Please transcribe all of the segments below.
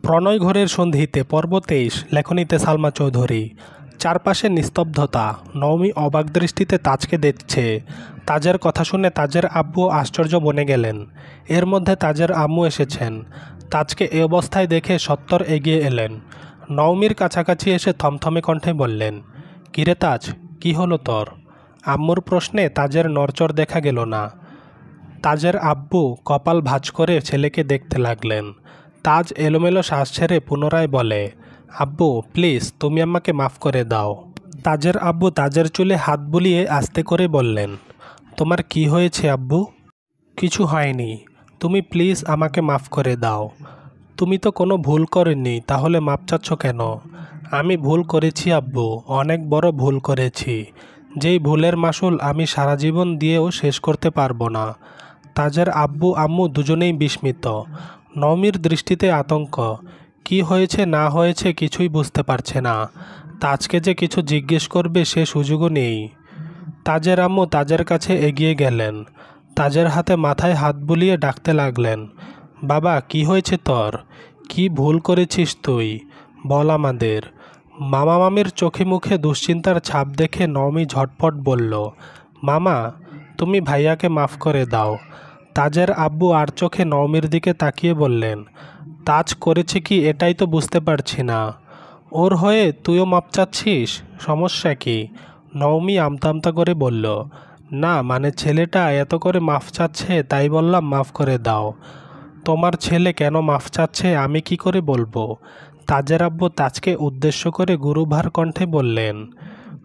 প্রণয় ঘরের সন্ধিতে পর্ব ২৩ লেখনীতে সালমা চৌধুরী। চারপাশে নিস্তব্ধতা। নওমি অবাক দৃষ্টিতে তাজকে দেখছে। তাজের কথা শুনে তাজের আব্বু আশ্চর্য বনে গেলেন। এর মধ্যে তাজের আম্মু এসেছেন। তাজকে এ অবস্থায় দেখে সত্বর এগিয়ে এলেন। নওমির কাছাকাছি এসে থমথমে কণ্ঠে বললেন, কিরে তাজ, কি হলো তোর? আম্মুর প্রশ্নে তাজের নড়চড় দেখা গেল না। তাজের আব্বু কপাল ভাঁজ করে ছেলেকে দেখতে লাগলেন। তাজ এলোমেলো শ্বাস ছেড়ে পুনরায় বলে, আব্বু প্লিজ তুমি আমাকে মাফ করে দাও। তাজের আব্বু তাজের চুলে হাত বুলিয়ে আস্তে করে বললেন, তোমার কি হয়েছে আব্বু? কিছু হয়নি, তুমি প্লিজ আমাকে মাফ করে দাও। তুমি তো কোনো ভুল করেননি, তাহলে মাপ চাচ্ছ কেন? আমি ভুল করেছি আব্বু, অনেক বড় ভুল করেছি, যেই ভুলের মাসুল আমি সারা জীবন দিয়েও শেষ করতে পারবো না। তাজের আব্বু আম্মু দুজনেই বিস্মিত। নওমির দৃষ্টিতে আতঙ্ক। কি হয়েছে না হয়েছে কিছুই বুঝতে পারছে না। তাজকে যে কিছু জিজ্ঞেস করবে সে সুযোগও নেই। তাজের আম্মু তাজের কাছে এগিয়ে গেলেন। তাজের হাতে মাথায় হাত বুলিয়ে ডাকতে লাগলেন, বাবা কি হয়েছে তোর? কি ভুল করেছিস তুই? বল আমাদের। মামা মামির চোখে মুখে দুশ্চিন্তার ছাপ দেখে নওমি ঝটপট বলল, মামা তুমি ভাইয়াকে মাফ করে দাও। তাজের আব্বু আর চোখে নওমির দিকে তাকিয়ে বললেন, তাজ করেছে কি এটাই তো বুঝতে পারছি না। ওর হয়ে তুইও মাপ চাচ্ছিস? সমস্যা কি? নওমি আমতা আমতা করে বলল, না মানে ছেলেটা এত করে মাফ চাচ্ছে তাই বললাম মাফ করে দাও। তোমার ছেলে কেন মাফ চাচ্ছে আমি কি করে বলবো? তাজের আব্বু তাজকে উদ্দেশ্য করে গুরুভার কণ্ঠে বললেন,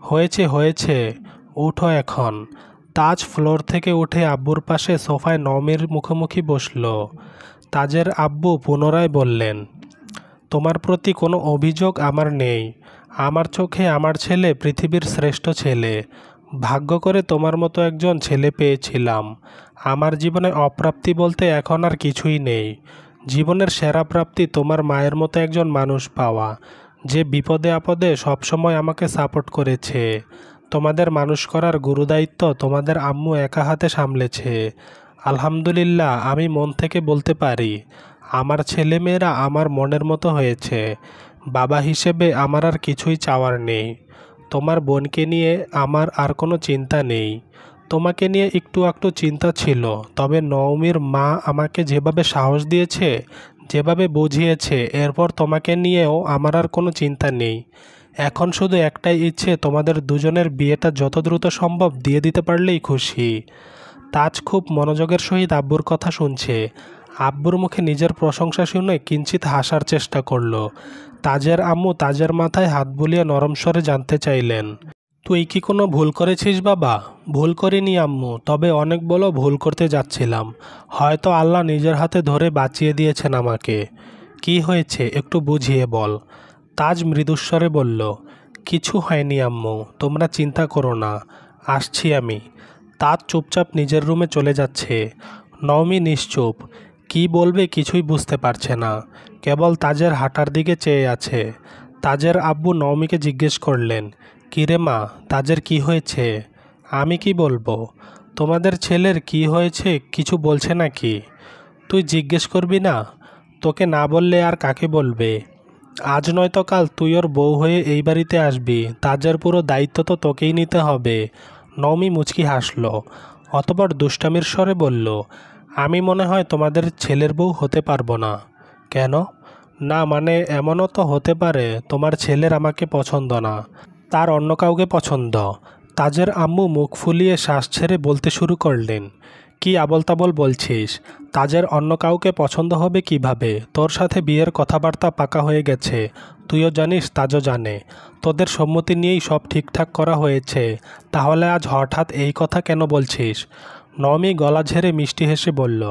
হয়েছে হয়েছে, উঠো এখন। তাজ ফ্লোর থেকে উঠে আব্বুর পাশে সোফায় নওমির মুখোমুখি বসল। তাজের আব্বু পুনরায় বললেন, তোমার প্রতি কোনো অভিযোগ আমার নেই। আমার চোখে আমার ছেলে পৃথিবীর শ্রেষ্ঠ ছেলে। ভাগ্য করে তোমার মতো একজন ছেলে পেয়েছিলাম। আমার জীবনে অপ্রাপ্তি বলতে এখন আর কিছুই নেই। জীবনের সেরা প্রাপ্তি তোমার মায়ের মতো একজন মানুষ পাওয়া, যে বিপদে আপদে সবসময় আমাকে সাপোর্ট করেছে। তোমাদের মানুষ করার গুরুদায়িত্ব তোমাদের আম্মু একা হাতে সামলেছে। আলহামদুলিল্লাহ, আমি মন থেকে বলতে পারি আমার ছেলেমেয়েরা আমার মনের মতো হয়েছে। বাবা হিসেবে আমার আর কিছুই চাওয়ার নেই। তোমার বোনকে নিয়ে আমার আর কোনো চিন্তা নেই। তোমাকে নিয়ে একটু একটু চিন্তা ছিল, তবে নওমির মা আমাকে যেভাবে সাহস দিয়েছে, যেভাবে বুঝিয়েছে, এরপর তোমাকে নিয়েও আমার আর কোনো চিন্তা নেই। এখন শুধু একটাই ইচ্ছে, তোমাদের দুজনের বিয়েটা যত দ্রুত সম্ভব দিয়ে দিতে পারলেই খুশি। তাজ খুব মনোযোগের সহিত আব্বুর কথা শুনছে। আব্বুর মুখে নিজের প্রশংসা শুনে কিঞ্চিত হাসার চেষ্টা করল। তাজের আম্মু তাজের মাথায় হাত বুলিয়ে নরম স্বরে জানতে চাইলেন, তুই কি কোনো ভুল করেছিস বাবা? ভুল করিনি আম্মু, তবে অনেক বড় ভুল করতে যাচ্ছিলাম। হয়তো আল্লাহ নিজের হাতে ধরে বাঁচিয়ে দিয়েছেন আমাকে। কি হয়েছে একটু বুঝিয়ে বল। তাজ মৃদুস্বরে বলল, কিছু হয়নি আম্মু, তোমরা চিন্তা করো না, আসছি আমি। তাজ চুপচাপ নিজের রুমে চলে যাচ্ছে। নওমি নিশ্চুপ, কি বলবে কিছুই বুঝতে পারছে না, কেবল তাজের হাঁটার দিকে চেয়ে আছে। তাজের আব্বু নওমিকে জিজ্ঞেস করলেন, কিরে মা, তাজের কি হয়েছে? আমি কি বলবো? তোমাদের ছেলের কি হয়েছে কিছু বলছে নাকি? তুই জিজ্ঞেস করবি না? তোকে না বললে আর কাকে বলবে? আজ নয়তো কাল তুই ওর বউ হয়ে এই বাড়িতে আসবি, তাজের পুরো দায়িত্ব তো তোকেই নিতে হবে। নওমি মুচকি হাসল, অতঃপর দুষ্টামির স্বরে বলল, আমি মনে হয় তোমাদের ছেলের বউ হতে পারবো না। কেন? না মানে এমনও তো হতে পারে তোমার ছেলের আমাকে পছন্দ না, তার অন্য কাউকে পছন্দ। তাজের আম্মু মুখ ফুলিয়ে শ্বাস ছেড়ে বলতে শুরু করলেন, কি আবল তাবল বলছিস? তাজের অন্য কাউকে পছন্দ হবে কিভাবে? তোর সাথে বিয়ের কথাবার্তা পাকা হয়ে গেছে, তুইও জানিস তাজও জানে। তোদের সম্মতি নিয়েই সব ঠিকঠাক করা হয়েছে, তাহলে আজ হঠাৎ এই কথা কেন বলছিস? নওমি গলা ঝেড়ে মিষ্টি হেসে বলল,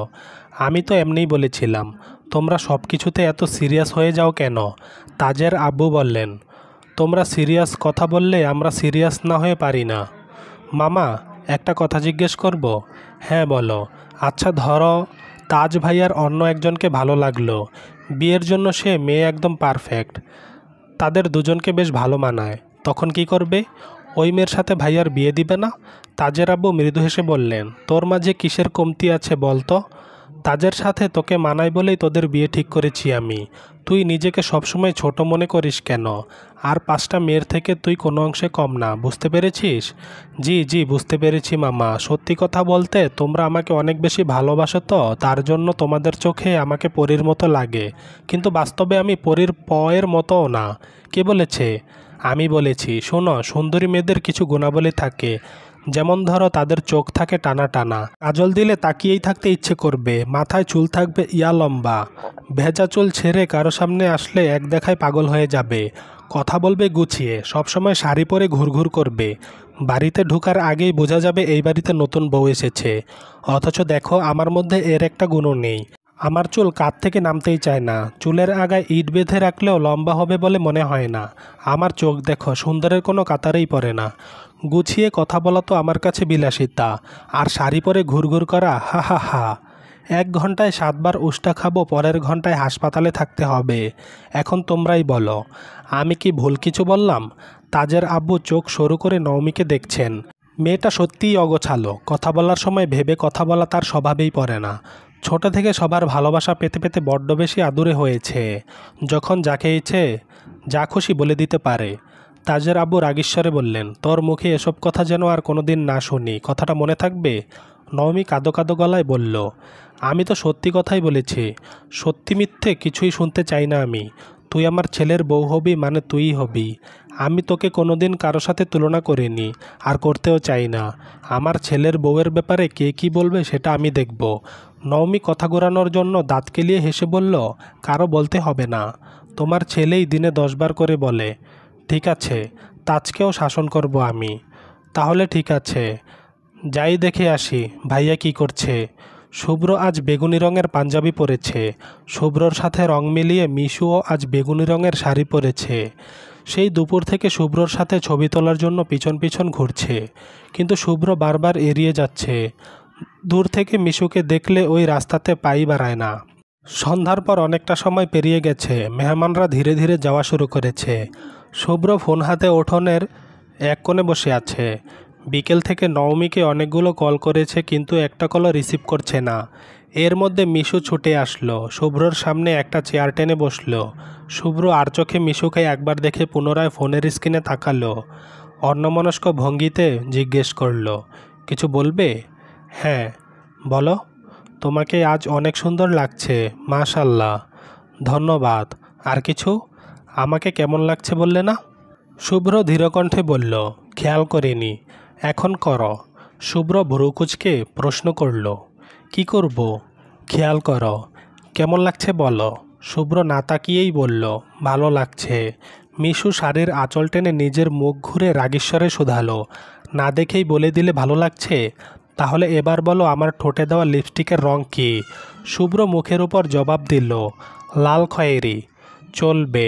আমি তো এমনিই বলেছিলাম, তোমরা সব কিছুতে এত সিরিয়াস হয়ে যাও কেন? তাজের আব্বু বললেন, তোমরা সিরিয়াস কথা বললে আমরা সিরিয়াস না হয়ে পারি না। মামা একটা কথা জিজ্ঞেস করব? হ্যাঁ বলো। আচ্ছা ধরো তাজ ভাইয়ার অন্য একজনকে ভালো লাগলো, বিয়ের জন্য সে মেয়ে একদম পারফেক্ট, তাদের দুজনকে বেশ ভালো মানায়, তখন কি করবে? ওই মেয়ের সাথে ভাইয়ার বিয়ে দিবে না? তাজের আব্বু মৃদু হেসে বললেন, তোর মাঝে কিসের কমতি আছে বল তো? তাজের সাথে তোকে মানায় বলেই তোদের বিয়ে ঠিক করেছি আমি। তুই নিজেকে সবসময় ছোট মনে করিস কেন? আর 5টা মেয়ের থেকে তুই কোনো অংশে কম না, বুঝতে পেরেছিস? জি জি, বুঝতে পেরেছি মামা। সত্যি কথা বলতে তোমরা আমাকে অনেক বেশি ভালোবাসো, তো তার জন্য তোমাদের চোখে আমাকে পরীর মতো লাগে, কিন্তু বাস্তবে আমি পরীর পয়ের মতোও না। কে বলেছে? আমি বলেছি। শোনো, সুন্দরী মেয়েদের কিছু গুণাবলী থাকে, যেমন ধরো তাদের চোখ থাকে টানা টানা, কাজল দিলে তাকিয়েই থাকতে ইচ্ছে করবে, মাথায় চুল থাকবে ইয়া লম্বা, ভেজা চুল ছেড়ে কারো সামনে আসলে এক দেখায় পাগল হয়ে যাবে, কথা বলবে গুছিয়ে, সবসময় শাড়ি পরে ঘুরঘুর করবে, বাড়িতে ঢোকার আগেই বোঝা যাবে এই বাড়িতে নতুন বউ এসেছে। অথচ দেখো আমার মধ্যে এর একটা গুণও নেই। আমার চুল কাঁধ থেকে নামতেই চায় না, চুলের আগায় ইট বেঁধে রাখলেও লম্বা হবে বলে মনে হয় না। আমার চোখ দেখো, সুন্দরের কোনো কাতারেই পড়ে না। গুছিয়ে কথা বলা তো আমার কাছে বিলাসিতা, আর শাড়ি পরে ঘুরঘুর করা, হা হা হা। 1 ঘন্টায় 7 বার উষ্টা খাবো, পরের ঘন্টায় হাসপাতালে থাকতে হবে। এখন তোমরাই বলো, আমি কি ভুল কিছু বললাম? তাজের আব্বু চোখ সরু করে নওমিকে দেখছেন। মেয়েটা সত্যিই অগোছালো, কথা বলার সময় ভেবে কথা বলা তার স্বভাবেই পড়ে না। ছোট থেকে সবার ভালোবাসা পেতে পেতে বড্ড বেশি আদুরে হয়েছে, যখন যাকে ইচ্ছে যা খুশি বলে দিতে পারে। তাজের আব্বু রাগীশ্বরে বললেন, তোর মুখে এসব কথা যেন আর কোনোদিন না শুনি, কথাটা মনে থাকবে? নওমি কাঁদো কাঁদো গলায় বলল, আমি তো সত্যি কথাই বলেছি, সত্যি মিথ্যে কিছুই শুনতে চাই না আমি। তুই আমার ছেলের বউ হবি মানে তুইই হবি। আমি তোকে কোনোদিন কারো সাথে তুলনা করিনি, আর করতেও চাই না। আমার ছেলের বউয়ের ব্যাপারে কে কী বলবে সেটা আমি দেখব। নওমি কথা ঘোরানোর জন্য দাঁত কেলিয়ে হেসে বলল, কারো বলতে হবে না, তোমার ছেলেই দিনে 10 বার করে বলে। ঠিক আছে, তাজকেও শাসন করব আমি। তাহলে ঠিক আছে, যাই দেখে আসি ভাইয়া কি করছে। শুভ্র আজ বেগুনি রঙের পাঞ্জাবি পরেছে, শুভ্রর সাথে রং মিলিয়ে মিশুও আজ বেগুনি রঙের শাড়ি পরেছে। সেই দুপুর থেকে শুভ্রর সাথে ছবি তোলার জন্য পিছন পিছন ঘুরছে, কিন্তু শুভ্র বারবার এড়িয়ে যাচ্ছে। দূর থেকে মিশুকে দেখলে ওই রাস্তাতে পাই বাড়ায় না। সন্ধ্যার পর অনেকটা সময় পেরিয়ে গেছে, মেহমানরা ধীরে ধীরে যাওয়া শুরু করেছে। শুভ্র ফোন হাতে উঠোনের এক কোণে বসে আছে। বিকেল থেকে নওমিকে অনেকগুলো কল করেছে, কিন্তু একটা কলও রিসিভ করছে না। এর মধ্যে মিশু ছুটে আসলো, শুভ্রর সামনে একটা চেয়ার টেনে বসলো। শুভ্র আর চোখে মিশুকে একবার দেখে পুনরায় ফোনের স্ক্রিনে তাকালো। অন্যমনস্ক ভঙ্গিতে জিজ্ঞেস করলো, কিছু বলবে? হ্যাঁ বলো। তোমাকে আজ অনেক সুন্দর লাগছে, মাশাল্লাহ। ধন্যবাদ। আর কিছু? আমাকে কেমন লাগছে বললে না? শুভ্র ধীরকণ্ঠে বলল, খেয়াল করিনি। এখন করো। শুভ্র ভ্রুকুচকে প্রশ্ন করল, কি করব? খেয়াল করো। কেমন লাগছে বলো। শুভ্র না তাকিয়েই বলল, ভালো লাগছে। মিশু শাড়ির আঁচল টেনে নিজের মুখ ঘুরে রাগীশ্বরে শুধালো, না দেখেই বলে দিলে ভালো লাগছে? তাহলে এবার বলো আমার ঠোঁটে দেওয়া লিপস্টিকের রং কী? শুভ্র মুখের উপর জবাব দিল, লাল খয়েরি। চলবে।